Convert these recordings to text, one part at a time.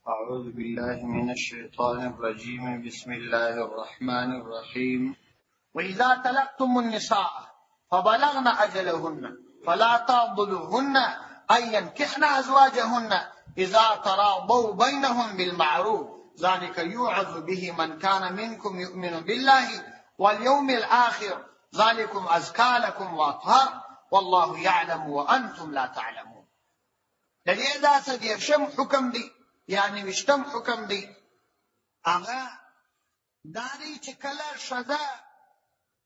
أعوذ بالله من الشيطان الرجيم بسم الله الرحمن الرحيم وإذا طلقتم النساء فبلغن أجلهن فلا تعضلوهن أن ينكحن أزواجهن إذا تراضوا بينهم بالمعروف ذلك يوعظ به من كان منكم يؤمن بالله واليوم الآخر ذلكم أزكى لكم وأطهر والله يعلم وأنتم لا تعلمون. دلیل دا دیرشم حکم دی یعنی وشتم حکم دی هغه دا دی چې کله ښځه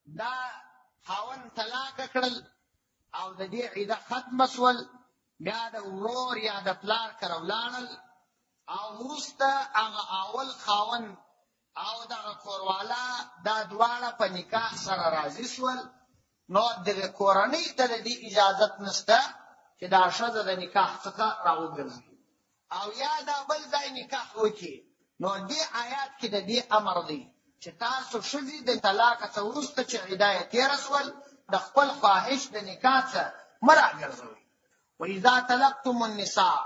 دا خاوند طلاق کړل او د دې عده ختمه سول بیا د ورور یا د پلار کره ولاړل او وروسته هغه اول خاوند او دغه کوروالا دا دواړه په نکاح سره راضي سول نو دغه کورنۍ ته د دې اجازت نشته چې دا ښځه د نکاح څخه راوګرځي او یا دا بل ځای نکاح وکړي. نو دې آیات کې د دې امر دی چې تاسو ښځې د طلاق څخه وروسته چې عده یې تېره سول د خپل خواهش د نکاح څخه مه راګرځوئ. وإذا طلقتم النساء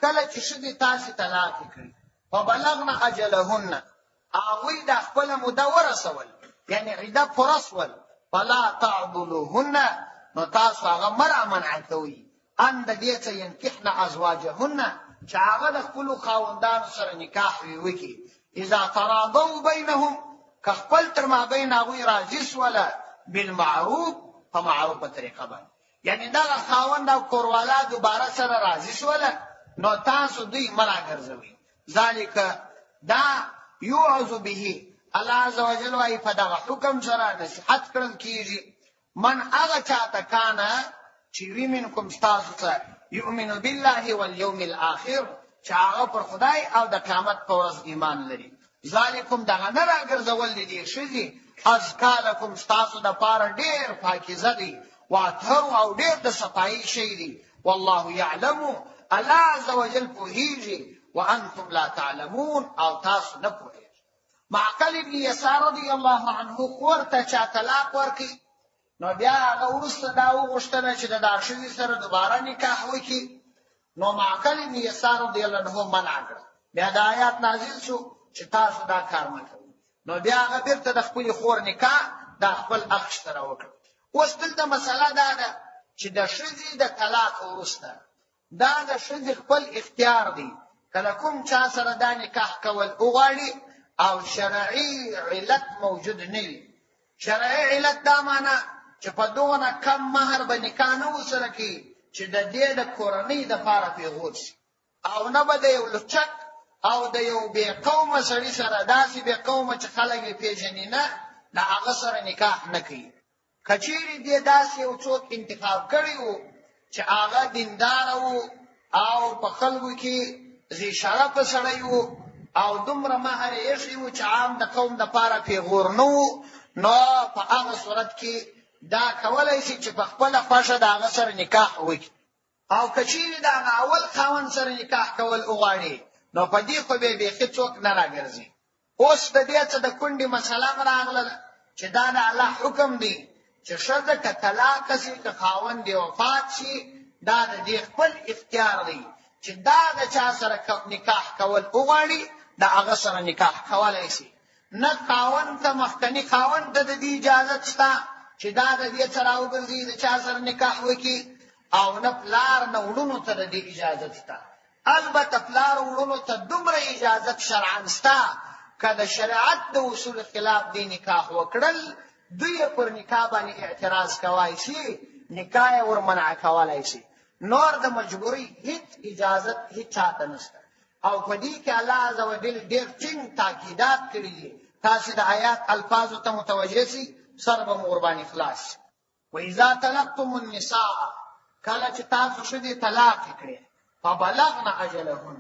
کله چې ښځې تاسې طلاق کړي فبلغن اجلهن هغوی د خپله موده ورسول یعنې عده پوره سول فلا تعضلوهن نو تاسو هغه مه رامنع کوئ ان د دې څه ينکحن ازواجهن چې هغه د خپلو خاوندانو سره نکاح وکړي اذا تراضوا بینهم که خپل تر مابین هغوی راضي سوله بالمعروف په معروفه طریقه باندې یعنی دغه خاوند او کوروالا دوباره سره راضي سوله نو تاسو دوی مه راګرځوئ. ذلک دا یوعظ به الله عز وجل وایي په دغه حکم سره نصیحت کړل کېږي من هغه چاته کانه چې وي منکم ستاسو څخه یؤمن بالله والیوم الاخر چې هغه پر خدای او د قیامت په ورځ ایمان لري. ذالکم دغه نه راګرځول دي دې ښځې ازکا لکم ستاسو دپاره ډېر پاکیزه دي واطهر او ډېر د صفایي شی دي والله یعلم الله عز وجل پوهیږي وانتم لا تعلمون او تاسو نه پوهیږئ. معقل بن یسار رضی الله عنه خور ته چا طلاق ورکړي نو بیا هغه وروسته دا وغوښتله چې د دا ښځې سره دوباره نکاح وکړي نو معقل بن یسار رضی الله عنه منع کړه. بیا دا آیات نازل شو چې تاسو دا کار مه کوئ. نو بیا هغه بیرته د خپلې خور نکاح د خپل اخ سره وکړه. اوس دلته مسله دا ده چې د ښځې د طلاق وروسته دا د ښځې خپل اختیار دی کله کوم چا سره دا نکاح کول وغواړي او شرعي علت موجود نه وي. شرعي علت دا معنی چې په دغه کم مهر به نکاح نه ورسره کوي چې د دې د کورنۍ دپاره پیغور شي او نه به د یو لچک او د یو بې قومه سړي سره داسې بې قومه چې خلک یې پېژني نه د هغه سره نکاح نه کوي. که چیرې دې داسې یو څوک انتخاب کړی و چې هغه دینداره و او په خلکو کې ذي شرفه سړی و او دومره مهر یې ایښی و چې عام د قوم دپاره پیغور نه و نو په هغه صورت کې دا کولی شي چې په خپله خوښه د هغه سره نکاح وکړي. او که چیرې د هغه اول خاوند سره نکاح کول وغواړي نو په دې خو بیا بیخي څوک نه راګرځي. اوس د دې څه د کونډې مسله هم راغله چې دا د الله حکم دی چې ښځه که طلاقه شي که خاوند یې وفات شي دا د دې خپل اختیار دی چې دا د چا سره نکاح کول وغواړي د هغه سره نکاح کولی شي. نه خاوند ته مخکني خاوند ته د دې اجازت شته چې دا د دې سره راوګرځي د چا سره نکاح وکړي او نه پلار نه وړونو ته د دې اجازت شته. البته پلار وړونو ته دومره اجازت شرعاً شته که د شریعت د اصول خلاف دې نکاح وکړل دوی پر نکاح باندې اعتراض کولی شي نکاح یې ورمنع کولی شي. نور د مجبورۍ هیڅ اجازت هیڅ چاته نشته. او په دې کې الله عز وجل ډېر ټینګ تاکیدات کړي دي. تاسې د آیات الفاظو ته متوجه سئ سر به مو ورباندې خلاص. وإذا طلقتم النساء کله چې تاسو ښځې طلاق کړې فبلغن اجلهن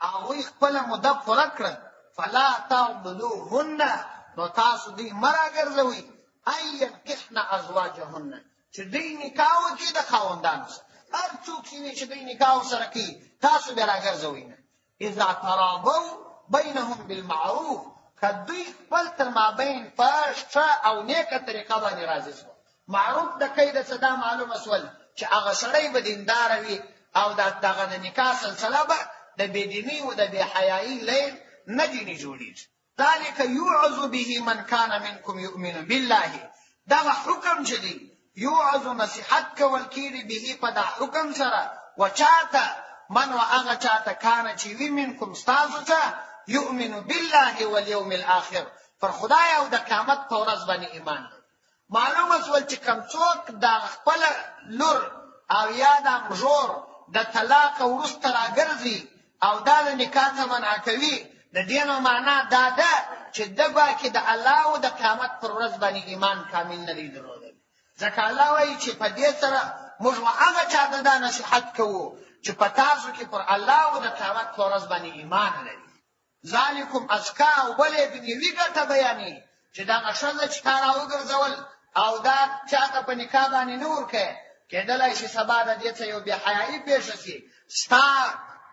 هغوی خپله موده پوره کړه فلا تعضلوهن نو تاسو دوی مه راګرځوئ ان ينکحن ازواجهن چې دوی نکاح وکړي د خاوندانو سره. هر څوک چې وي چې دوی نکاح ورسره کوي تاسو بیا راګرځوئ نه. اذا تراضوا بینهم بالمعروف که دوی خپل تر مابین په ښه او نیکه طریقه باندې راضي شول. معروف د کوي د څه دا معلومه شول چې هغه سړی به دینداره وي او دغه د نکاح سلسله به د بېدیني او د بېحیایي لیل نه ځینې جوړېږي. ذلک یوعظ به من کان منکم یؤمن بالله، دغه حکم چې دی یوعظ نصیحت کول کېږي به په دا حکم سره و چاته من و هغه چاته کانه چې وي منکم ستاسو ته یؤمن بالله والیوم الاخر، پر خدای او د قیامت په ورځ باندې ایمان لري. معلومه شول چې کوم څوک د خپل لور او یا د مژور د طلاق وروسته راګرځي او دا د نکاح څخه منع کوي، د دې نه معنا دا ده چې دغه کې د الله او د قیامت پر ورځ باندې ایمان کامل نه دی درلودل. ځکه الله وایي چې په دې سره موږ هغه چاته دا نصیحت کوو چې په تاسو کې پر الله او د قیامت پر ورځ باندې ایمان لري. ذالکم ازکا، او بلې دنیوي ګټه بیانې چې دغه ښځه چې تا راوګرځول او دا چاته په نکاح باندې نه ورکوې، کېدلی شي سبا د دې څه یو بېحیایي پېښه شي، ستا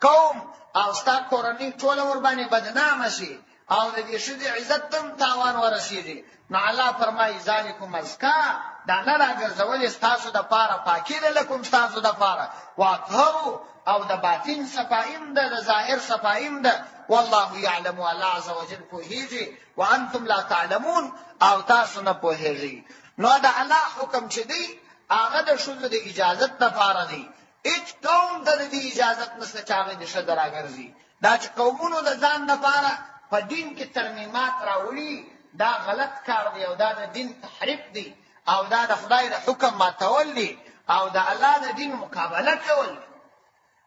قوم او ستا کورنۍ ټوله ورباندې بدنامه شي او د دې ښځې عزت ته هم تاوان ورسېږي. نو الله فرمایي ذالکم ازکا، دا نه راګرځول ستاسو دپاره پاکي ده لکم ستاسو دپاره، واطهرو، او د باطن صفایم ده، د ظاهر صفایم ده. والله یعلم، الله عز وجل پوهیږي، وانتم لا تعلمون، او تاسو نه پوهیږئ. نو د الله حکم چې دی هغه د ښځو د اجازت دپاره دی. هیڅ قوم ته د دې اجازت نشته چې هغه د ښځه راګرځي. دا چې قومونو د ځان لپاره په دین کې ترمیمات راوړي، دا غلط کار دی او دا د دین تحریف دی او دا د خدای د حکم ماتول دی او د الله د دین مقابله کول.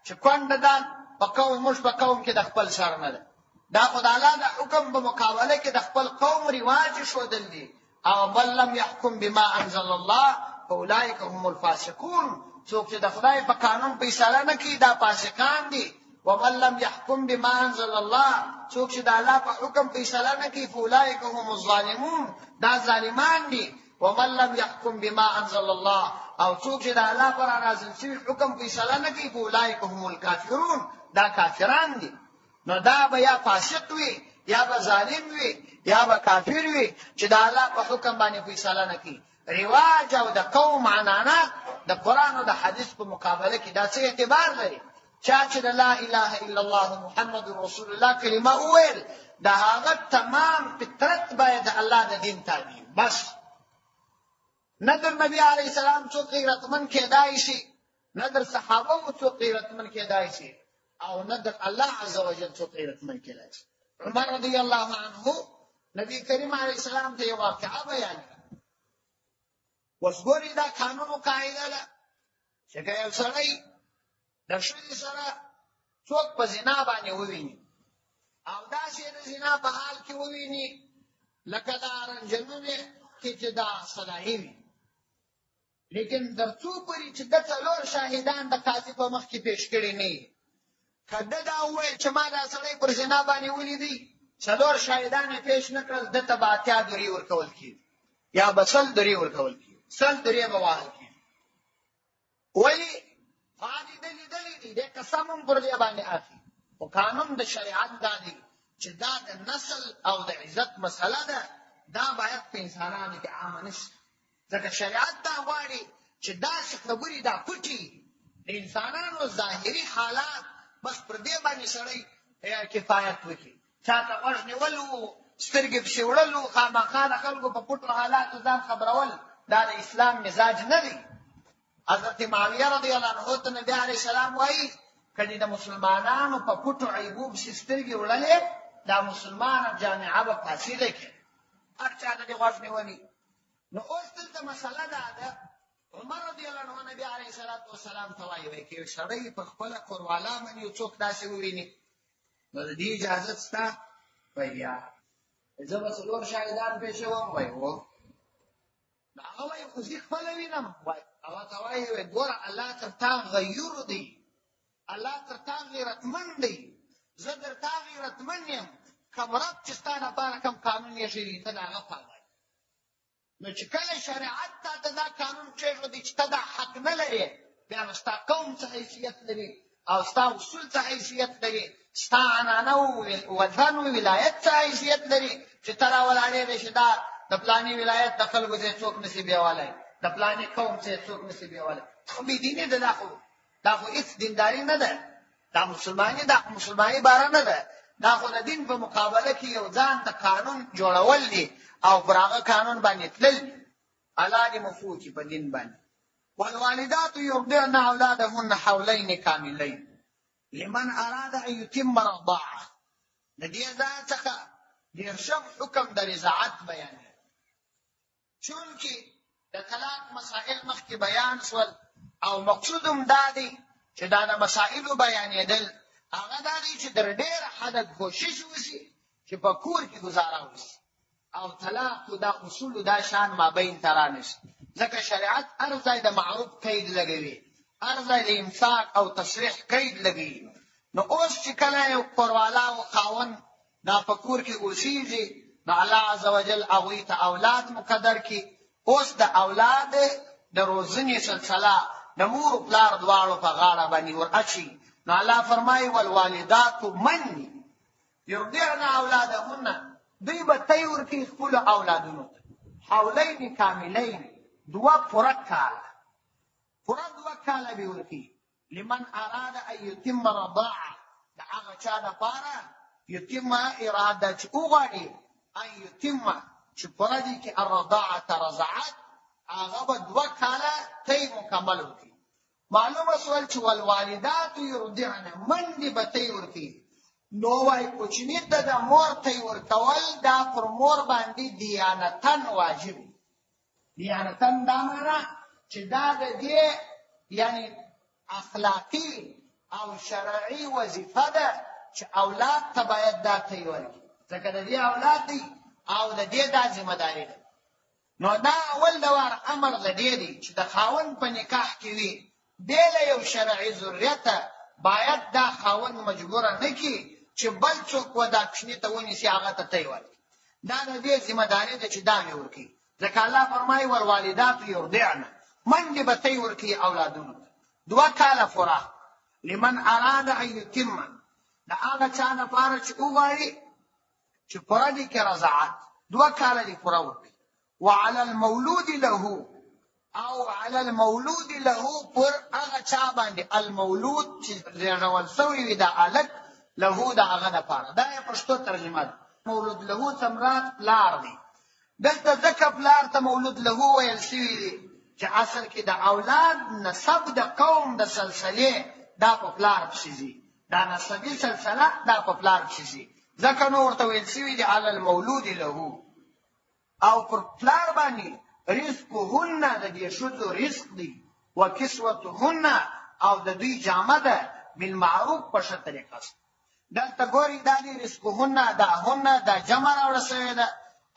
چې کونډه ده په قوم، موږ په قوم کې د خپل سر نه ده، دا خو د الله د حکم په مقابله کې د خپل قوم رواج ښودل دي. او من لم يحكم بما انزل الله فاولئک هم الفاسقون، څوک چې د خدای په قانون فیصله نه کوي دا فاسقان دي. ومن لم يحكم بما انزل الله، څوک چې د الله په حکم فیصله نه کوي فاولئک هم الظالمون، دا ظالمان دي. ومن لم يحكم بما انزل الله، او څوک چې د الله پر نازل شوي حکم فیصله نه کوي فاولئک هم الکافرون، دا کافران دي. نو دا به یا فاسق وي یا به ظالم وي یا به کافر وي چې د الله په حکم باندې فیصله نه کوي. رواج او د قوم عنعنات د قرآن او د حدیث په مقابله کې دا څه اعتبار لري؟ چا چې د لا اله الا الله محمد رسول الله کلمه وویل، د هغه تمام فطرت باید د الله د دین تابع. بس نه در نبی علیه السلام څوک غیرتمن کېدای شي، نه در صحابه څوک غیرتمن کېدای شي، او نه در الله عز وجل څوک غیرتمن کېدای شي. عمر رضی الله عنه نبی کریم علیه السلام ته یو واقعه بیان کړه. اوس ګورئ دا قانون او قاعده ده چې که یو سړی د ښځې سره څوک په زنا باندې وویني او داسې د زنا په حال کې وویني لکه دا رنجنونې کې چې دا صلاحي وي، لیکن تر څو پورې چې د څلور شاهدان د قاضي په مخ کې پیش کړي نه وي، که ده دا وویل چې ما دا سړی پر زنا باندې ولیدی، څلور شاهدان یې پیش نه کړل، ده ته به 80 درې ورکول کېږي یا به 100 درې ورکول کېږي، 100 درې به وهل کېږي. ولې؟ هغه دې لیدلي دي، دی قسم هم پر دې باندې اخلي. خو قانون د شریعت دا دی چې دا د نسل او د عزت مسله ده، دا باید په انسانانو کې عامه نشي. ځکه شریعت دا غواړي چې داسې خبرې دا پټي د انسانانو ظاهري حالات بس پر دې باندې سړی کفایت وکړي. چاته غوږ نیول و، سترګې پسې وړل و، خامخا د خلکو په پټو حالاتو ځان خبرول، دا د اسلام مزاج نه دی. حضرت معاویه رضی الله عنه ته نبی علیه السلام وایي کله د مسلمانانو په پټو عیبو پسې سترګې وړلې، دا مسلمان جامعه به فاسده کړي، هر چا ته دې غوږ نیولي. نو اوس دلته مسله دا ده، عمر رضی الله عنه نبی علیه السلام ته وایي که یو سړی په خپله کوروالا باندې یو څوک داسې وویني نو د دې اجازت شته؟ وایي یا زه به 4 شاهدان پېښوم. وایي هو. نو هغه وایي خو زه خپله وینم. وایي هغه ته وایي ګوره الله تر تا غیور دی، الله تر تا غیرتمن دی، زه در تا غیرتمن یم. کوم رب چې ستا لپاره کوم قانون یې ایښی ته د هغه پابند. نو چې کله شریعت تا ته دا قانون کېښودی چې ته دا حق نه لرې، بیا نو ستا قوم څه حیثیت لري او ستا اصول څه حیثیت لري، ستا عنعنه او وطن او ولایت څه حیثیت لري چې ته راولاړېدی چې دا د پلاني ولایت د خلکو ځای څوک نشي بیولی، د پلاني قوم ځای څوک نشي بیولی. خو بېدیني ده، دا خو هېڅ دینداري نه ده. دا مسلمانی باره نه ده، دا خو د دین په مقابله کې یو ځان ته قانون جوړول دي او پر هغه قانون باندې تلل. الله دې مفو کړي په دین باندې. والوالدات يرضعن اولادهن حولين كاملين لمن اراد ان يتم رضاعه. د دې ځای څخه دیرشم حکم د رضاعت بیان دی. چونکې د طلاق مسائل مخکې بیان شول او مقصود هم دا دی چې دا د مسائلو بیانېدل هغه دا دی چې در ډېره حده کوشش وشي چې په کور کې ګزاره وشي او طلاق دا اصول دا شان مابین ته رانشي. ځکه شریعت هر ځای د معروف قید لګوي، هر ځای د امساک او تصریح قید لګوي. نو اوس چې کله یو کوروالا او خاوند دا په کور کې اوسېږي نو الله عز وجل هغوی ته اولاد مقدر کړي. اوس د اولاد د روزنې سلسله د مور و پلار دواړو په غاړه باندې ور اچي. نو الله فرمایي والوالدات من یرضعن اولادهن، دوی به تی ورکړي خپلو اولادونو ته حولین کاملین، دوه پوره کاله به ورکړي. لمن اراد ان یتم رضاعه، د هغه چا دپاره یتم اراده چې وغواړي ان یتم چې پوره دي کې الرضاعة رضاعت، هغه به دوه کاله تی مکمل وکړي. معلومه سول چې والوالدات یرضعن من دې به تی ورکړي. نو وایي کوچني ته د مور تی ورکول دا پر مور باندې دیانتن واجب دی. دیانتن دا معنی چې دا د دې یعنی اخلاقی او شرعي وظیفه ده چې اولاد ته باید دا تی ورکړي، ځکه د دې اولاد دی او د دې دا ذمہ داری ده. نو دا اول دوار امر د دې دی چې د خاوند په نکاح کې وي دی له یو شرعي ضرورته باید دا خاوند مجبوره نه کړي چې بل څوک و دا کوچني ته ونیسي هغه ته تی ورکړي. دا د دې ذمہ داری ده چې دا مې ورکړي. ځکه الله فرمایي والوالدات یرضعن، من دې به تی ورکړي اولادونو ته دوه کاله پوره. لمن اراد ان یتم، د هغه چا دپاره چې وغواړي چې پوره دي کې رضاعت دوه کاله دې پوره وکړي. وعلى المولود له، او على المولود له پر هغه چا باندې المولود چې زیږول سوی وي د هلک له د هغه دپاره. دا یې پښتو ترجمه ده. مولود له ته مراد پلار دی. دلته ځکه پلار ته مولود له ویل سوي دي چې اصل کې د اولاد نسب د قوم د سلسلې دا په پلار پسې ځي، دا نسبي سلسله دا په پلار پسې ځي. ځکه نو ورته ویل سوي دي على المولود له. او پر پلار باندې رزقهن د دې ښځو رزق دی، وکسوتهن او د دوی جامه ده بالمعروف په ښه طریقه سره. دلته ګورئ دا دی رزقهن دا هن دا جمع راوړل سوې ده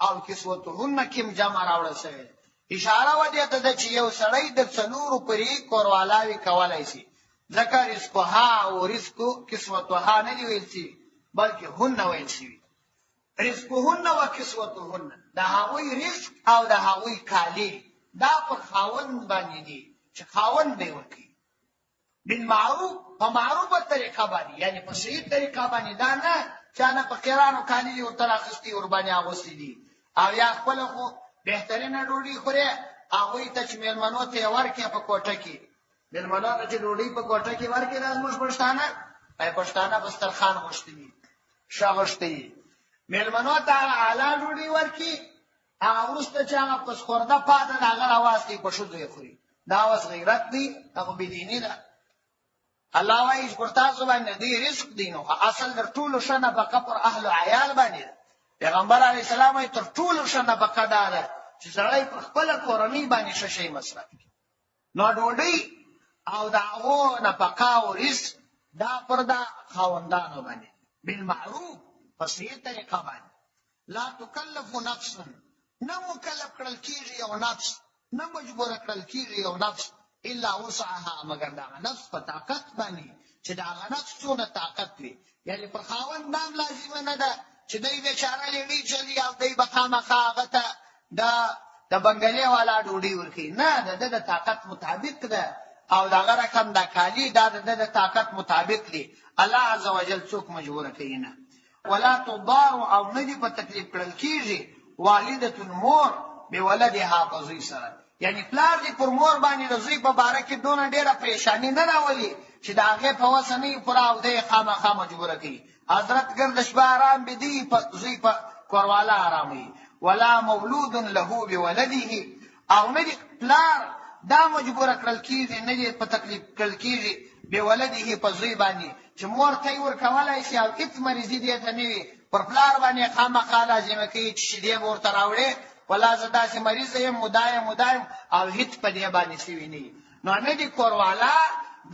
او کسوتهن کې هم جمع راوړل سوې ده. اشاره و دې ته ده چې یو سړی د څلورو پرې کوروالاوي کولی شي. ځکه رزقها او رزق کسوتها نه دي ویل شوي بلکې هن ویل شوي. رزقهن و کسوتهن د هغوی رزق او د هغوی کالي دا پر خاوند باندې دي چې خاوند دی ورکړي بالمعروف، په معروفه طریقه باندې، یعنی په صحیح طریقه باندې. دا نه چې نه فقیرانو کالي ورته راخستي ور باندې اغوستي دي او یا خپل خو بهترینه ډوډۍ خوري هغوی ته چې میلمنو ته یې ورکړي په کوټه کې. میلمنو ته چې ډوډۍ په کوټه کې ورکړي دا زموږ پښتانه پښتانه بسترخوان غوښتي دي، شا غوښتي دي. میلمنو ته هغه اعلی ډوډۍ ورکړي، هغه وروسته چې هغه پسخورده پاته د هغه راواستي په ښځو یې خوري. دا اوس غیرت دی، هغه بېدیني ده. الله وایي چې پر تاسو باندې دی رزق دی. نو اصل در ټولو ښه نفقه پر اهل عیال باندې ده. پیغمبر علیه السلام وایي تر ټولو ښه نفقه دا ده چې سړی په خپله کورنۍ باندې ښه شی مصرف کړي. نو ډوډۍ او د هغو نفقه او رزق دا پر د خاوندانو باندې بالمعروف په صحیح طریقه باندې. لا تکلف نفس، نه مکلف کړل کېږي یو نفس، نه مجبوره کړل کېږي یو نفس الا وسعها، مگر د هغه نفس په طاقت باندې چې د هغه نفس څونه طاقت وي. یعنی پر خاوند نام لازمه نه ده چې دی بیچاره لیړي چلي او دی به خامخا هغه ته د بنګلې والا ډوډۍ ورکوي. نه، د ده د طاقت مطابق ده او د هغه رقم د کالي دا د ده د طاقت مطابق دی. الله عز وجل څوک مجبوره کوي نه. ولا تضار، او نه دي په تکلیف کړل کېږي والدة مور بولدها په زوی سره. یعنی پلار دې پر مور باندې د زوی په باره کې دونه ډېره پریشاني نه راولي چې د هغې په وسه نه وي پوره او دی خامخا مجبوره کوي. حضرت ګرد شپه آرام بدي زوی په کورواله آراموي. ولا مولود له بولده، او نه دي پلار دا مجبوره کړل کېږي، نه دي په تکلیف کړل کېږي بولده په زوی باندې چې مور ته یې ورکولی شي او هېڅ مریضي دې ته نه وي، پر پلار باندې خامخا لازمه کوي چې شیدې به ورته راوړې، ولا زه داسې مریضه یم مدایم او هېڅ په دې باندې سوي نه وي. نو نه دي کورواله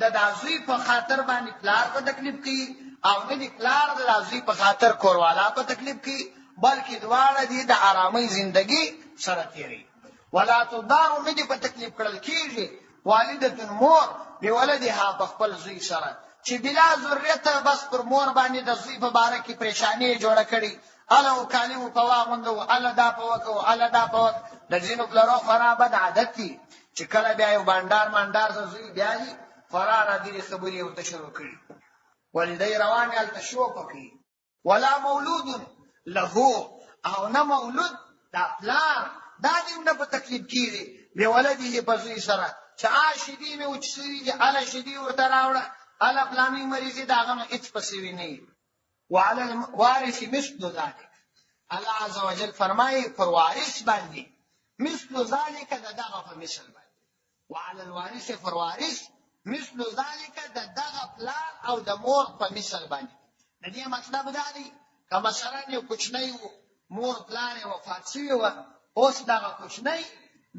د دا زوی په خاطر باندې پلار په تکلیف کوي او نه دي پلار د دا زوی په خاطر کورواله په تکلیف کوي، بلکې دواړه دي د آرامۍ زندگی سره تېروي. ولا تضار، نه دي په تکلیف کړل کېږي والدة مور بولدها په خپل زوی سره چې بلا ضرورته بس پر مور باندې د زوی په باره کې پریشاني جوړه کړي، اله وکالمو په واغوندو، اله دا په وکړو، اله دا په وکړو. د ځینو پلرو خورا بد عادت دي چې کله بیا یو بانډار مانډار ته زوی بیایي خورا نادرې خبرې ورته شروع کړي، ولې دی روان یې هلته شوکه کوي. ولا مولود له، او نه مولود دا پلار دا دې نه په تکلیف کېږي بولده په زوی سره چې شیدې مې وچ سوي دي، اله شیدې ورته راوړه، اله فلاني مریضي د هغه نه هېڅ په سوي نه وي. وعلى الوارث مثل ذلك، الله عز وجل فرمایي پر وارث باندې مثل ذلك د دغه په مثل باندې، وعلى الوارث پر وارث مثل ذلك د دغه پلار او د مور په مثل باندې. د دې مطلب دا دی که مثلا یو کوچنی و مور پلار یې وفات شوي وه، اوس دغه کوچنی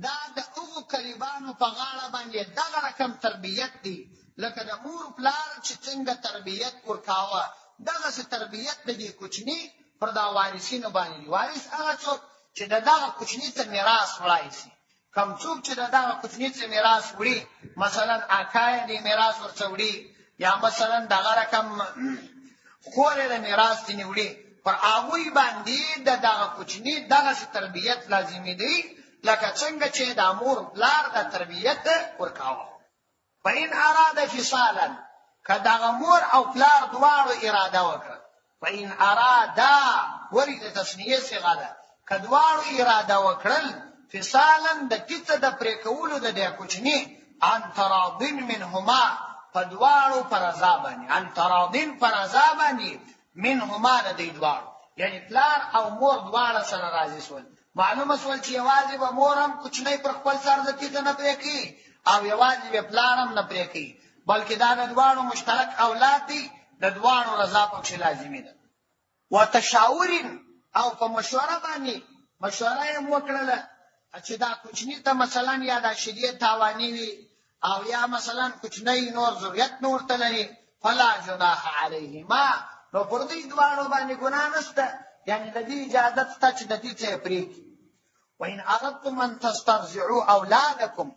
دا د هغو قریبانو په غاړه باندې دغه رقم تربیت دی لکه د مور پلار چې څنګه تربیت ورکاوه، دغسې تربیت د دې کوچني پر دا وارثینو باندې دي. وارث هغه څوک چې د دغه کوچني ته میراث وړی شي. کوم څوک چې د دغه کوچني ته میراث وړي، مثلا اکا یې د میراث ورڅه وړي، یا مثلا دغه رقم خور یې د میراث ځینې وړي، پر هغوی باندې د دغه کوچني دغسې تربیت لازمي دی لکه څنګه چې د مور پلار د تربیت ورکاوه. فإن اراد فصالا، که دغه مور او پلار دواړو اراده وکړه، فإن ارادا ورې د تثنیې صیغه ده، که دواړو اراده وکړل فصالا د کیسه د پرې کولو د دې کوچني عن تراض منهما، په دواړو پر رضا باندې، عن تراض پر رضا باندې منهما د دې دواړو، یعنی پلار او مور دواړه سره راضي شول. معلومه شول چې یوازې به مور هم کوچنی پر خپل سر د کیسه نه پرې کوي او یوازې به پلار هم نه پرې کوي، بلکې دا د دواړو مشترک اولاد دي، د دواړو رضا پکښې لازمي ده. وتشاور، او په مشوره باندې مشوره یې وکړله چې دا کوچني ته مثلا یا دا شیدې تاواني وي او یا مثلا کوچنی نور ضرورت نه ورته لري، فلا جناح علیهما، نو پر دې دواړو باندې ګناه نشته، یعنی د دې اجازت شته چې د دې څه یې پرېږدي. وإن اردتم ان تسترضعوا اولادکم،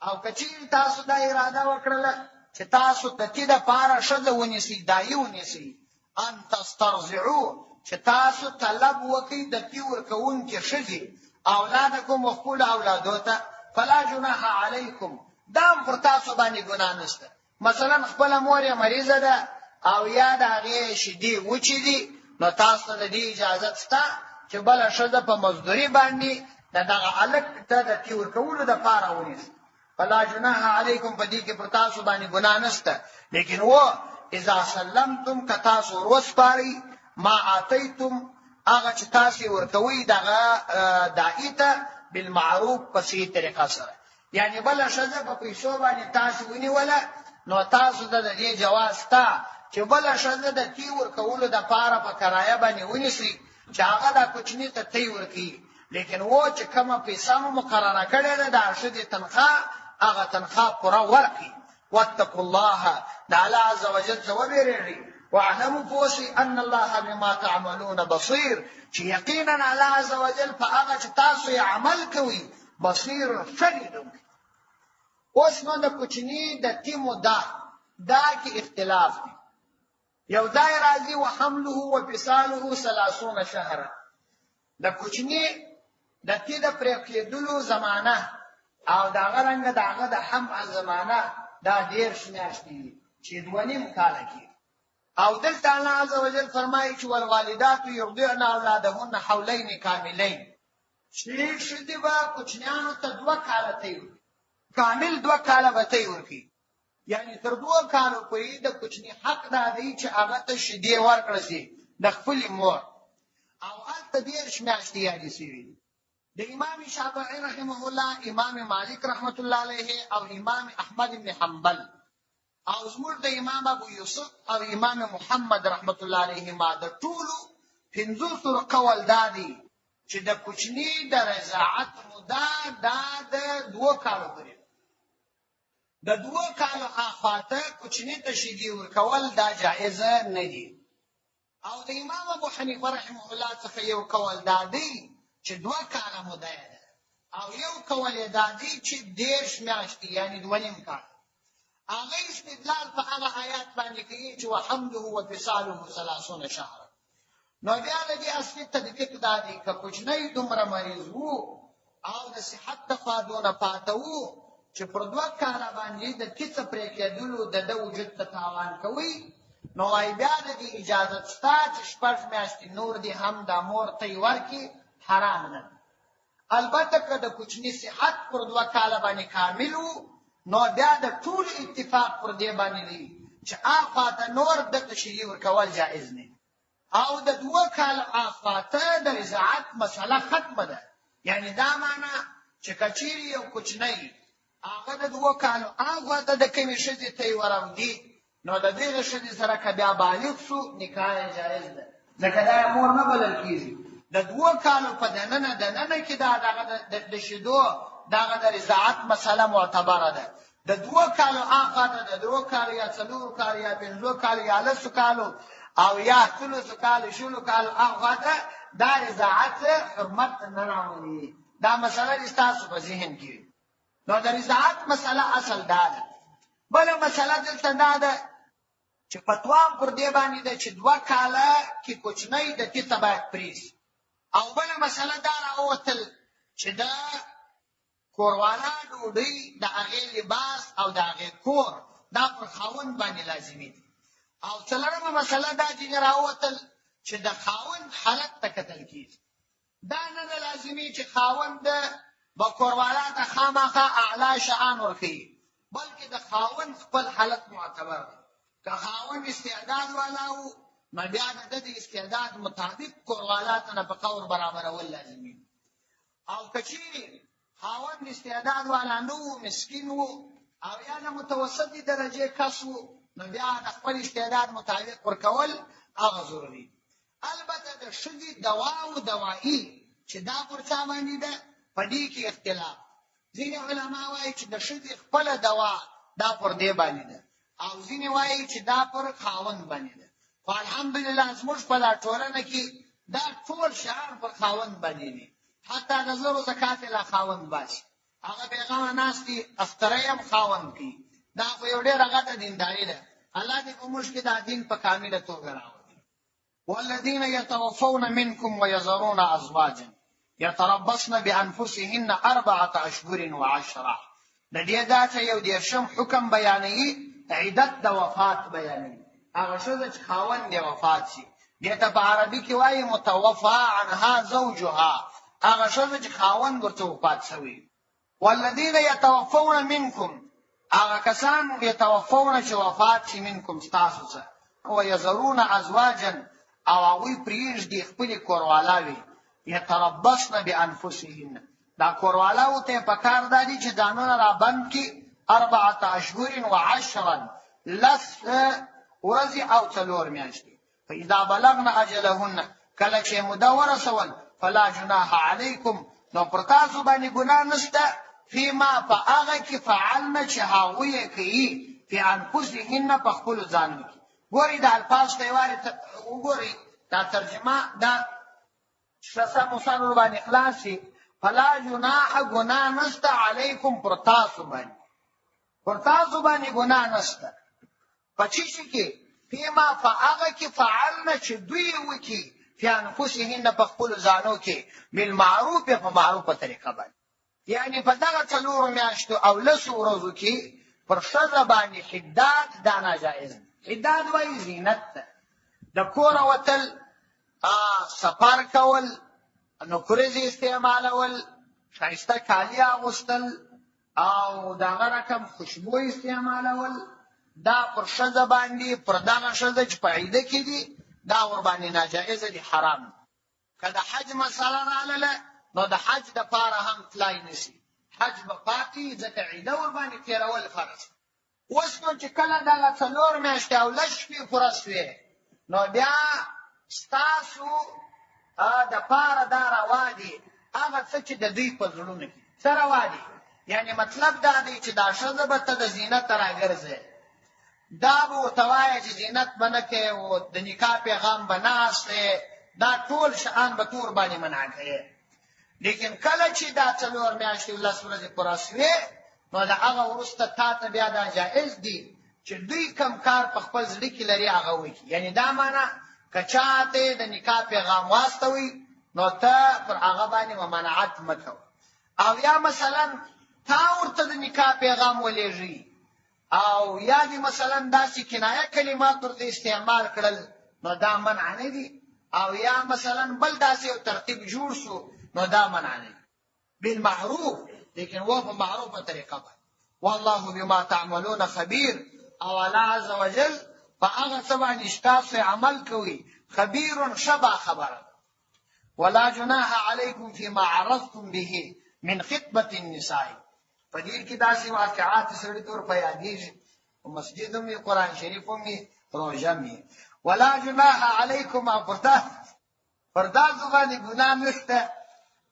او که چیرې تاسو دا اراده وکړله چې تاسو د دې دپاره ښځه ونیسئ، دایي ونیسئ، ان تسترضعوا، چې تاسو طلب وکئ د دې ورکوونکې ښځې اولادکم و خپلو اولادو ته، فلا جناح علیکم، دا هم پر تاسو باندې ګناه نشته. مثلا خپله مور یې مریضه ده او یا د هغې شیدې وچې دي، نو تاسو ته د دې اجازت شته چې بله ښځه په مزدوري باندې د دغه هلک ته د دې ورکولو دپاره ونیسي. فلا جناح علیکم، په دې کې پر تاسو باندې ګناه نشته. لیکن اذا سلمتم، که تاسو وروسپارئ ما آتیتم، هغه چې تاسو ورکوئ دغه داعي ته بالمعروف په صحیح طریقه سره، یعنی بله ښځه په پیسو باندې تاسو ونیوله، نو تاسو ته د دې جواز شته چې بله ښځه د دې ورکولو دپاره په کرایه باندې ونیسئ چې هغه دا کوچني ته تی ورکوي. لیکن چې کومه پیسه مو مقرره کړې ده د ښځې تنخواه، هغه تنخواه پوره ورکړي. واتقوا الله، د الله عز وجل څخه وبېرېږئ. واعلموا پوسئ ان الله بما تعملون بصیر، چې یقینا الله عز وجل په هغه چې تاسو یې عمل کوئ بصیر ښه لیدونکی. اوس نو د کوچني د تیمو دا کې اختلاف دی. یو ځای راځي وحمله وفصاله 30 شهرا، د کوچني د تی د پرېښودلو زمانه او د هغه رنګه د هغه د حمل زمانه دا 10 میاشتې دي چې 2.5 کاله کېږي. او دلته الله عز وجل فرمایي چې والوالدات یرضعن اولادهن حولین کاملین، چې ښځې به کوچنیانو ته 2 کاله تی ورکړي، کامل 2 کاله به تی ورکړي. یعنی تر 2 کالو پورې د کوچني حق دا دی چې هغه ته شیدې ورکړل شي د خپلې مور. او هلته 10 میاشتې یادې شوي دي. د امام شافعي رحمه الله، امام مالک رحمت الله علیه او امام احمد بن حنبل او زموږ د امام ابو یوسف او امام محمد رحمت الله علیهما د ټولو 50 قول دا دی چې د کوچني د رضاعت موده دا د 2 کالو پورې، د 2 کالو اخواته کوچني ته شیدې ورکول دا جایز نه دي. او د امام ابو حنیفه رحمه الله څخه یو قول دا دی چې 2 کاله موده ده، او یو قول یې دا دی چې 10 میاشتې یعنی 2.5 کال. هغه استدلال په هغه آیات باندې کوي چې وحمله وفصاله 30 شهرا. نو بیا د دې اصلي تطبیق دا دی که کوچنی دومره مریض وو او د صحت تفادونه پاته وو چې پر 2 کاله باندې د کیسه پرې کېدلو د وجود ته تاوان کوي، نو وايي بیا د دې اجازه شته چې 6 میاشتې نور دي هم د مور ته ورکړي، حرام نه. البته که د کوچني صحت پر 2 کاله باندې کامل وو، نو بیا د ټول اتفاق پر دې باندې دی چې آخواته نور د شیدې ورکول جائز نه. او د 2 کال آخواته د رضاعت مسله ختمه ده. یعنی دا معنا چې کچيري یو کوچنی هغه د 2 کالو آخواته د کمی ښځې ته وراوړي، نو د دې ښځې سره که بیا بالغ شو نکاح جائز ده، ځکه دا مور نه بلل کیږي. د 2 کالو په دننه کې دا دغه د شیدو دغه د رضاعت مسله معتبره ده. د 2 کالو آخواته د 2 کالو یا 4 کالو یا 5 کالو یا 10 کالو او یا 30 کالو 20 کالو آخواته دا رضاعت حرمت نه راولي. دا مسله ستاسو په ذهن کې. نو د رضاعت مسله اصل دا ده. بله مسله دلته دا ده چې فتوا پر دې باندې ده چې 2 کاله کې کوچنی د کیسه باید پریس. او بله مسله دا راوتل چې دا کوروالا ډوډۍ د هغې لباس او د هغې کور دا پر خاوند باندې لازمي دي. او څلورمه مسله دا چې راوتل چې د خاوند حالت ته کتل کیږي. دا نه لازمي چې خاوند به کوروالا ته خامخا اعلی شان ورکوي، بلکې د خاوند خپل حالت معتبر دی. که خاوند استعداد والا وو، نو بیا د ده د استعداد مطابق کوروالا ته نفقه ور برابرول لازمي. او که چیرې خاوند استعداد والا نه وو، مسکین وو او یا د متوسطې درجې کس وو، نو بیا د خپل استعداد مطابق ورکول هغه ضروري. البته د ښځې دوا او دوایي چې دا پر چا باندې ده، په دې کې اختلاف. ځینې علما وایي چې د ښځې خپله دوا دا پر دې باندې ده، او ځینې وایي چې دا پر خاوند باندې ده. خو الحمدلله زموږ په دا ټولنه کې دا ټول شعار پر خاوند باندې دي. حتی د زرو زکات لا خاوند باسي. هغه بیغمه ناست دي، اختره هم خاوند کوي. دا خو یو ډېره غټه دینداري ده. الله دې په موږ کې دا دین په کامله توګه راولي. والذین یتوفون منکم ویذرون ازواجا یتربصن بانفسهن 4 اشهر و10. د دې دا چې یو 10 حکم بیانوي، عدت د وفات بیانوي. هغه ښځه چې خاوند یې وفات شي، دې ته په عربي کې وایي متوفا عنها زوجها. هغه ښځه چې خاوند ورته وفات شوی. والذین یتوفون منکم، هغه کسان یتوفون چې وفات شي منکم ستاسو څخه، ویذرون ازواجا او هغوی پرېږدي خپلې کوروالاوې، یتربصن بانفسهن. دا کوروالاو ته یې پکار دا دي چې ځانونه رابند کړي 4 اشهر و10، 10 ورځې او 4 میاشتې. فاذا بلغن اجلهن، کله چې موده ورسول، فلا جناح علیکم، نو پر تاسو باندې ګناه نشته، فیما په هغه کې فعلن چې هغوی یې کوي، فی انفسهن په خپلو ځانونو کې. ګورئ دا الفاظ ته یې وګورئ، دا ترجمه دا شسم مصنور باندې خلاص شي. فلا جناح، ګناه نشته، علیکم پر تاسو باندې ګناه نشته. په څه شي کې؟ فیما په هغه کې فعلن چې دوی وکړي، فی انفسهن په خپلو ځانو کې، بالمعروف، په معروفه طریقه باندې. یعنی په دغه 4 میاشتو او 10 ورځو کې پر ښځه باندې حداد دا ناجایز ده. حداد وایي زینت ده. د کوره وتل، سفر کول، نو کورځي استعمالول، ښایسته کالي اغوستل او دغه رقم خوشبو استعمالول، دا پر ښځه باندې پر دغه ښځه چې په عیده کې دي دا ور باندې ناجایزه دي، حرام. که د حج مسله راغله نو د حج دپاره هم تلای نشي، حج به پاتې ځکه عیده ور باندې تېرول فرض. اوس نو چې کله دغه 4 میاشتې او لږ شپې پوره شوې نو بیا ستاسو دپاره دا روا دي هغه څه چې د دوی په زړونو کې څه روا دي. یعنی مطلب دا دی چې دا ښځه به ته د زینت راګرځې، دا به ورته وایه چې زینت به نه کوې او د نکاح پیغام به نه اخلې، دا ټول شیان به تور باندې منع کوې. لیکن کله چې دا 4 میاشتې او 10 ورځې پوره شوې نو د هغه وروسته تا ته بیا دا جایز دي چې دوی کم کار په خپل زړه کې لري هغه وکړي. یعنی دا معنا که چا ته د نکاح پیغام واستوي نو ته پر هغه باندې ممانعت مه کوه. او یا مثلا تا ورته د نکاح پیغام ولېږي او یا دې مثلا داسې کنایه کلمات ورته استعمال کړل نو دا منع نه دي، او یا مثلا بل داسې یو ترتیب جوړ شو نو دا منع نه دي بالمعروف، لیکن و په معروفه طریقه باندې. والله بما تعملون خبیر، او الله عز وجل په هغه څه باندې چې تاسو عمل کوئ خبیر شبه خبره. ولا جناح علیکم فيما عرضتم به من خطبة النساء. په دې کې داسې واقعات سړي تور په یادېږي، په مسجد هم وي، قرآن شریف هم وي، روژه هم وي. ولا جناح علیکم، او پر تاسو باندې ګناه نشته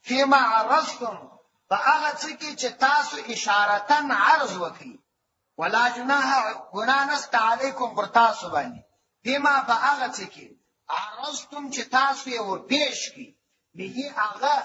فيما عرضتم په هغه څه کې چې تاسو اشارتن عرض وکړي. ولا جناح ګناه نشته علیکم پر تاسو باندې فيما په هغه څه کې عرضتم چې تاسو یې ورپېښ کړي به هغه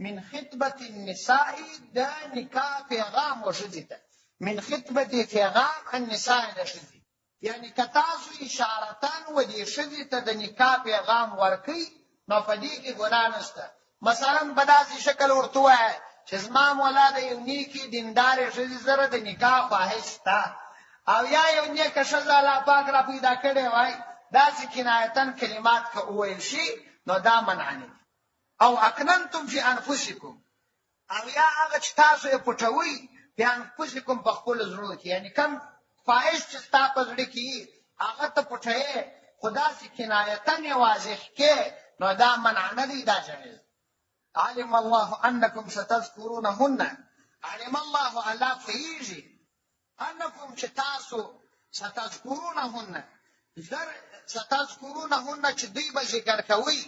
من خطبة النساء د نکاح پیغام وښځې ته، من خطبة پیغام النساء د ښځې. یعنی که تاسو اشارتن و دې ښځې ته د نکاح پیغام ورکوئ نو په دې کې ګناه نشته. مثلا په داسې شکل ورته ووایه چې زما مولا د یو نیکې دیندارې ښځې سره د نکاح خواهش شته، او یا یو نیکه ښځه الله پاک را پیدا کړې وای، داسې کنایتن کلمات که وویل شي نو دا منع نه دي. او اکننتم فی انفسکم، او یا هغه چې تاسو یې پټوئ فی انفسکم په خپلو زړونو کې، یعنی کم خواهش چې ستا په زړه کې وي هغه ته پټوې خو داسې کنایتن یې واضح کې نو دا منع نه دی، دا جایز. علم الله انکم ستذکرونهن، علم الله الله پوهیږي انکم چې تاسو ستذکرونهن ستذکرونهن چې دوی به ذکر کوئ.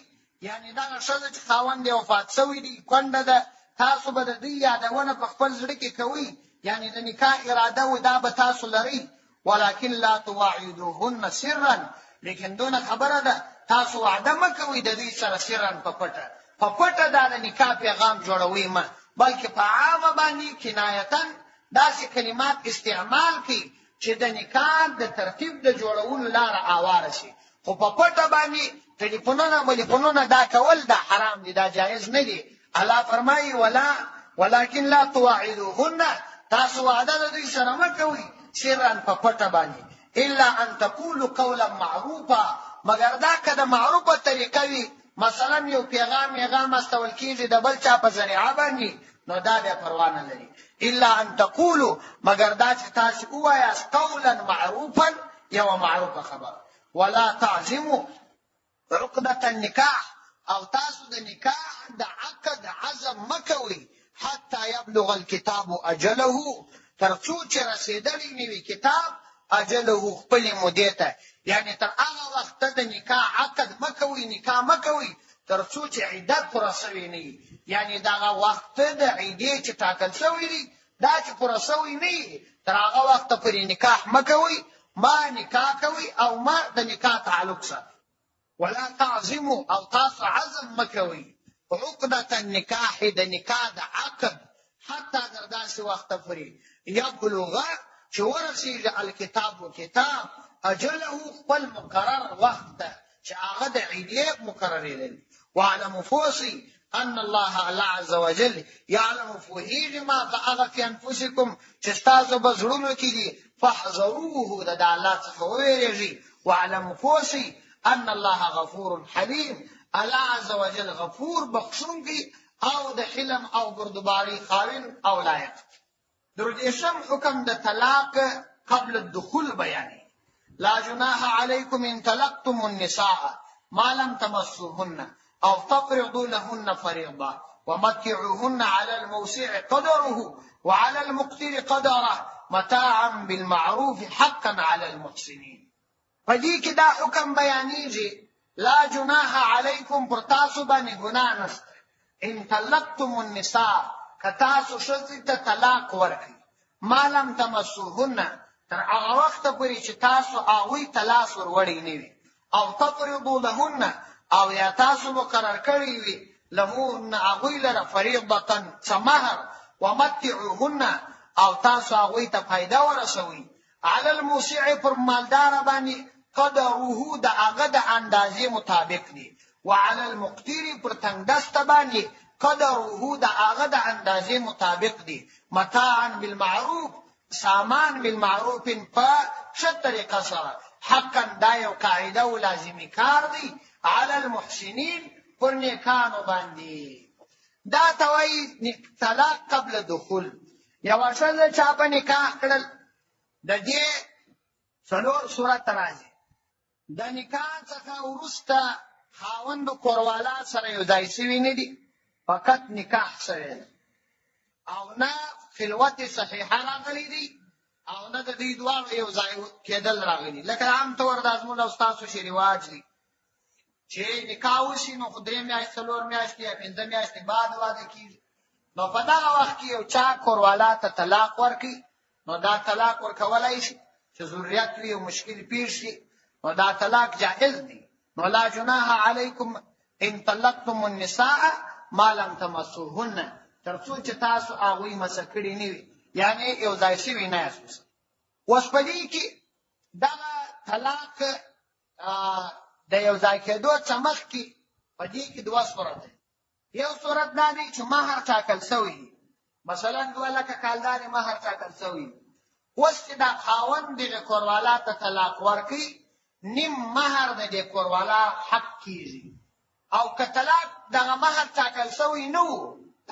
یعنی دغه ښځه چې خاوند یې وفات شوی دی کونډه ده، تاسو به د دوی یادونه په خپل زړه کې کوئ، یعنی د نکاح اراده و دا به تاسو لرئ. ولکن لا تواعدوهن سرا، لیکن دونه خبره ده تاسو وعده مه کوئ د دوی سره سرا په پټه، په پټه دا د نکاح پیغام جوړوئ مه، بلکې په عامه باندې کنایتن داسې کلمات استعمال کړئ چې د نکاح د ترتیب د جوړولو لاره اواره شي. خو په پټه باندې ټلیفونونه دا کول دا حرام دي، دا جایز نه دي. الله فرمایي ولکن لا تواعدوهن، تاسو وعده د دوی سره مه کوئ سرا په پټه باندې، الا ان تقولوا قولا معروفا، مگر دا که د معروفه طریقه وي، مثلا یو پیغام استول کېږي د بل چا په ذریعه باندې نو دا بیا پروا نه لري. الا ان تقولوا، مگر دا چې تاسو ووایاست قولا معروفا یوه معروفه خبره. ولا تعزموا عقدة النکاح، او تاسو د نکاح د عقد عزم مکوئ حتی یبلغ الکتاب اجله، تر څو چې رسېدلی نه وي کتاب اجله خپلې مودې ته. یعنی تر هغه وخته د نکاح عقد مکوئ، نکاح مکوئ تر څو چې عدت پوره شوی نه وي. یعنی دغه وخت د عدې چې ټاکل شوی دی دا چې پوره شوی نه وي تر هغه وخته پورې نکاح مکوئ، ما نکاح کوئ او ما د نکاح تعلق سره. ولا تعزموا، او تاسو عزم مکوئ عقدة النکاح، د نکاح د عقد حتی تر داسې وخته پورې یبلغ چې ورسېږي الکتاب و کتاب اجله خپل مقرر وخت ته چې هغه د عیدې مقررېدل. واعلموا پوهسئ ان الله عز وجل يعلم پوهیږي ما په هغه کې انفسکم چې ستاسو په زړونو کې دي، فاحذروه د الله څخه وویریږئ. واعلموا پوهسئ ان الله غفور حلیم، الله عز وجل غفور بخشونکی او د حلم او بردباری خاوین او لایق. درودیشم حکم د طلاق قبل الدخول بیانی. لا جناح علیکم ان طلقتم النساء ما لم تمسوهن او تفرضوا لهن فريضة ومتعوهن على الموسع قدره وعلى المقتر قدره متاعا بالمعروف حقا على المحسنين. فدې کې دا حکم بیانېږي لا جناح علیکم پر تاسو باندې ګناه نشته ان طلقتم النساء که تاسو ښځې ته طلاق ورکړئ ما لم تمسوهن تر هغه وخته پورې چې تاسو هغوی ته لاس ور وړی نه وي او تفرضوا لهن او یا تاسو مقرر کړی وي لهن هغوی لره فریضة څه مهر ومتعوهن او تاسو هغوی ته فایده ورسوئ علی الموسع پر مالدار باندې قدره د هغه د اندازې مطابق دی وعلى المقتر پر تنګدست باندې قدره د هغه د اندازې مطابق دی متاعا بالمعروف سامان بالمعروف په ښه طریقه سره حقا دا یو قاعده او لازمي کار دی على المحسنین پر نیکانو باندې. دا ته وایي طلاق قبل دخول. یوه ښځه چا په نکاح کړل د دې څلور صورت راځي. د نکاح څخه وروسته خاوند کوروالا سره یو ځای شوي نه دي فقط نکاح شوی او نه خلوت صحیحه راغلی دی او نه د دوی دواړو یو ځای کېدل راغلي. لکه عام طور دا زموږ او ستاسو چې رواج دی چې نکاح وشي نو خو 3 میاشتې 4 میاشتې یا 5 میاشتې بعد واده کېږي. نو په دغه وخت کې یو چا کوروالا ته طلاق ورکړي نو دا طلاق ورکولی شي چې ضرورت وي او مشکل پیښ شي نو دا طلاق جائز دی. نو لا جناح علیکم ان طلقتم النساء ما لم تمسوهن تر څو چې تاسو هغوی مسه کړي نه وي یعنی یو ځای شوي نه یاست. اوس په دې کې دغه طلاق د یو ځای کېدو څخه مخکې په دې کې 2 صورت دي. یو صورت دا دی چې مهر ټاکل شوی دی مثلا 2 لکه کالدارې مهر ټاکل شوی دی. اوس چې دا خاوند دغه کوروالا ته طلاق ورکړي نیم مهر د دې کوروالا حق کېږي او که طلاق دغه مهر ټاکل شوی نه و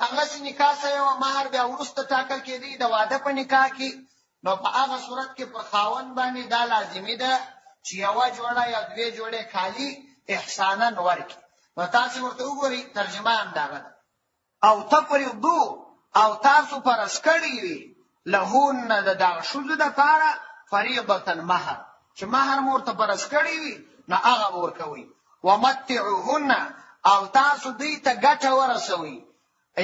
هغسې نکاح سوی وه مهر بیا وروسته ټاکل کېدی د واده په نکاح کې نو په هغه صورت کې پر خاوند باندې دا لازمي ده چې 1 جوړه یا 2 جوړې کالي احسانا ورکړي. نو تاسې ورته وګورئ ترجمه همدغه ده او تفرضو او تاسو فرض کړي وي لهن د دغه ښځو دپاره فریضة مهر چې مهر مو ورته فرض کړي وي نو هغه به ورکوئ. ومتعوهن او تاسو دوی ته ګټه ورسوئ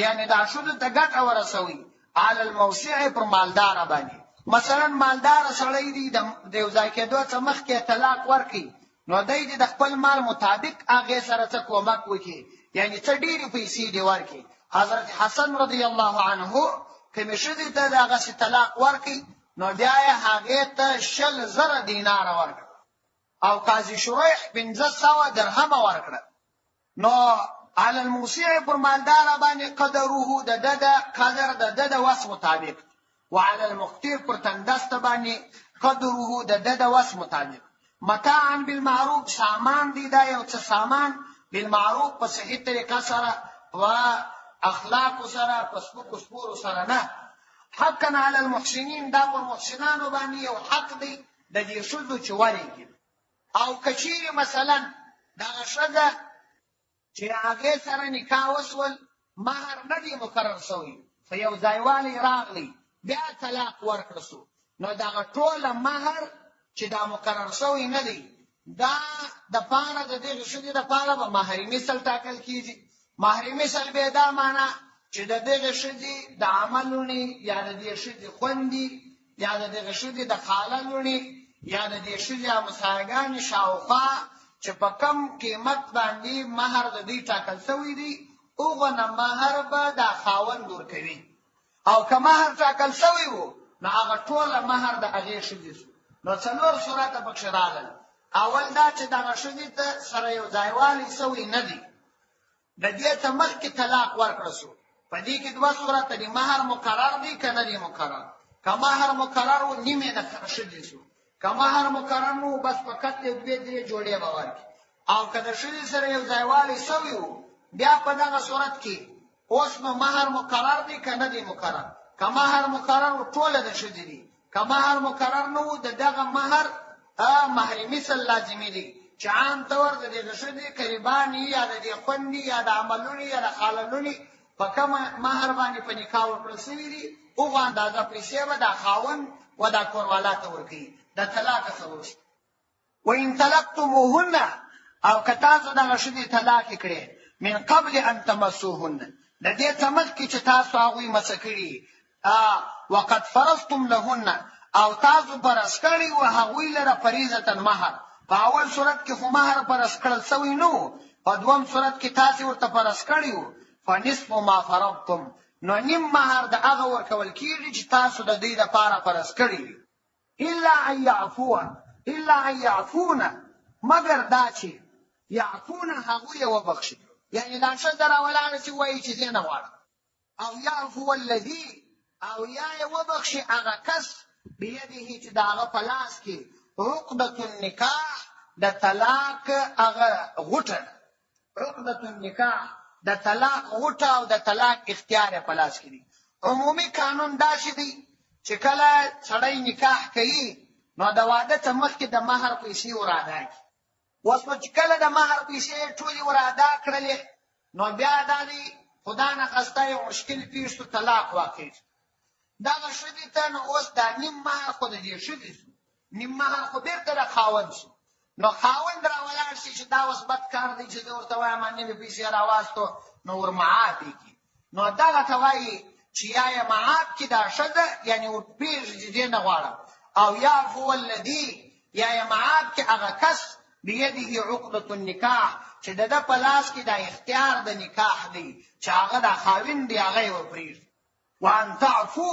یعنی دا ښځو ته ګټه ورسوئ على الموسع پر مالداره باندې. مثلا مالداره سړی دی د یو ځای کېدو څخه مخکې طلاق ورکړي نو دی د خپل مال مطابق هغې سره څه کومک وکړي یعنی څه ډېرې پیسې دې ورکړي. حضرت حسن رضی الله عنه کومې ښځې ته دغسې طلاق ورکړي نو بیا یې هغې ته 20,000 دیناره ورکړه او قاضي شریح 500 درهمه ورکړه. نو على الموسع پر مالدار باندې قدره د د قدر د د وس مطابق وعلى المقتر پر تندست باندې قدره د د وس مطابق متاعا بالمعروف سامان دی دا یو څه سامان بالمعروف په صحیح طریقه سره و اخلاق سره په سپکو سپورو سره نه حقا على المحسنین دا پر محسنانو باندې یو حق دی د دې ښځو چې ورېږي. او کچیرې مثلا دغه ښځه چې هغې سره نکاح وسول مهر نه دی مقرر شوی په یو ځایوالی راغلی بیا طلاق ورکړه شو نو دغه ټوله مهر چې دا مقرر شوی نه دی دا دپاره د دغې ښځې دپاره به مهر مثل ټاکل کېږي. مهر مثل به دا معنا چې د دغې ښځې د عمل لوڼې یا د دې ښځې خوندې یا د دغې ښځې د خاله لوڼې یا د دې ښځې همسایګانې شاوخوا چې په کم قیمت باندې مهر د دوی ټاکل شوی دی هغه نه مهر به دا خاوند ورکوي او که مهر ټاکل شوی و نو هغه ټوله مهر د هغې ښځې شو. نو 4 صورته پکښې راغل. اول دا چې دغه ښځې ته سره یو ځایوالی شوی نه دی د دې څه مخکې طلاق ورکړه شو په دې کې 2 صورته دي مهر مقرر دی که نه دی مقرر. که مهر مقرر و نیمې د ښځې شو که مهر مقرر نو بس فقط 2-3 جوړې به ورکړي او که د ښځې سره یو ځایوالی سوی و بیا په دغه صورت کې اوس نو مهر مقرر دی که نه دی مقرر؟ که مهر مقرر و ټوله د ښځې دي، که مهر مقرر نه و د دغه مهر مهر مثل لازمي دی چې عام طور د دې ښځې قریبان یا د دې خوندې یا د عملونې یا د خاللونې په کومه مهر باندې په نکاح ورکړل سوي دي هغو اندازه پیسې به دا خاوند و دا کوروالا ته ورکوي. د طلاق څه وروسته وان طلقتموهن او که تاسو دغه ښځې طلاق کړې من قبل ان تمسوهن د دې څه مخکې چې تاسو هغوی مسه کړي وقد فرضتم لهن او تاسو فرض کړي و هغوی لره فریضة مهر. په اول صورت کې خو مهر فرض کړل سوی نه و، په دویم صورت کې تاسې ورته فرض کړي و فنصف ما فرضتم نو نیم مهر د هغه ورکول کېږي چې تاسو د دوی دپاره فرض کړي الا ان یعفون مګر دا چې یعفون هغوی یې وبخښي، یعنې دا ښځه راولاړه چې وایي چې زه نه غواړم، او یعفو الذي او یا یې وبخښي هغه کس بیده چې د هغه په لاس کې عقدة النکاح د طلاق هغه غوټه، عقدة النکاح د طلاق غوټه او د طلاق اختیار یې په لاس کې دي. عمومي قانون داسې دی چې کله سړی نکاح کوي نو د واده څخه مخکې د مهر پیسې ور ادا کړي. اوس نو چې کله د مهر پیسې ټولې ور ادا کړلې نو بیا دا دی خدا نخواسته یو مشکل پیښ شو، طلاق واقع شو. دغه ښځې ته نو اوس دا نیم مهر خو د دې ښځې شو، نیم مهر خو بېرته د خاوند شو. نو خاوند راولاړ شي چې دا اوس بد کار دی چې زه ورته وایم نوې پیسې راواستو نو ور معاف یې کړي. نو دغه ته وایي چې یا یې معاف کړي دا ښځه، یعنې ورپرېږدي چې دې نه غواړم، او یعفو الذي یا یې معاف کړي هغه کس بیده عقدة النکاح چې د ده په لاس کې دا اختیار د نکاح دی چې هغه دا خاوند دی هغه یې ورپرېږدي. وان تعفو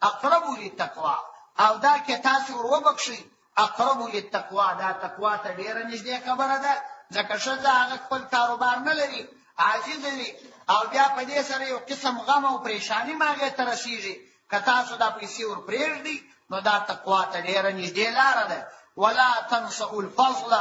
اقرب للتقوى او دا کې تاسو ور وبخښئ اقرب للتقوى دا تقوا ته ډېره نږدې خبره ده، ځکه ښځه هغه خپل کاروبار نه لري، عاجزه وي او بیا په دې سره یو قسم غم او پریشاني هغې ته رسېږي. که تاسو دا پیسې ور پرېږدئ نو دا تقوا ته ډېره نږدې لاره ده. ولا تنسوا الفضل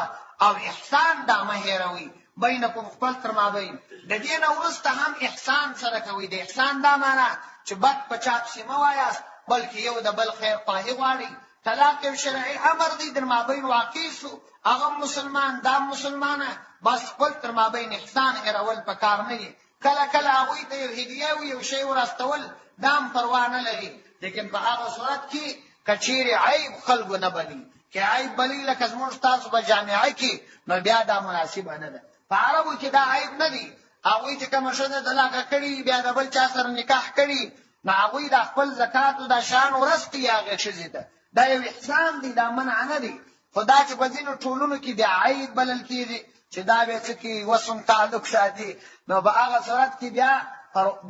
او احسان دا مه هېروئ بینکم خپل تر مابین. د دې نه وروسته هم احسان سره کوئ. د احسان دا معنا چې بد په چا پسې مه وایاست بلکې یو د بل خیر خواهي غواړئ. طلاق یو شرعي امر دی در مابین واقع شو، هغه مسلمان دا مسلمانه، بس خپل تر مابین احسان هېرول پکار نه دي. کله کله هغوی ته یو هدیه وي یو شی ورستول دا هم پروا نه لري، لیکن په هغه صورت کې که چیرې عیب خلکو نه بلي، که عیب بلي لکه زموږ ستاسو په جامعه کې نو بیا دا مناسبه نه ده. په عربو کې دا عیب نه دي. هغوی چې کومه ښځه طلاقه کړي بیا د بل چا سره نکاح کړي نو هغوی د خپل زکات او د شیانو ورسپي هغې ښځې ته، دا یو احسان دی، دا منع نه دی. خو دا چې په ځینو ټولنو کې د عیب بلل کېږي چې دا بیا څه کوي وسم تعلق ساتي نو په هغه صورت کې بیا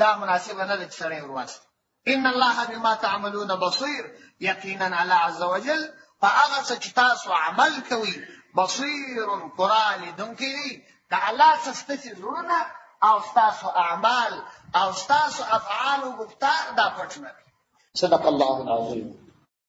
دا مناسبه نه ده چې سړی ورواستي. ان الله بما تعملون بصير یقینا الله عز وجل په هغه څه چې تاسو عمل کوئ بصیر پوره لیدونکی دی. د الله څه ستاسې زړونه او ستاسو اعمال او ستاسو افعال و گفتار دا پټ نه. صدق الله العظیم.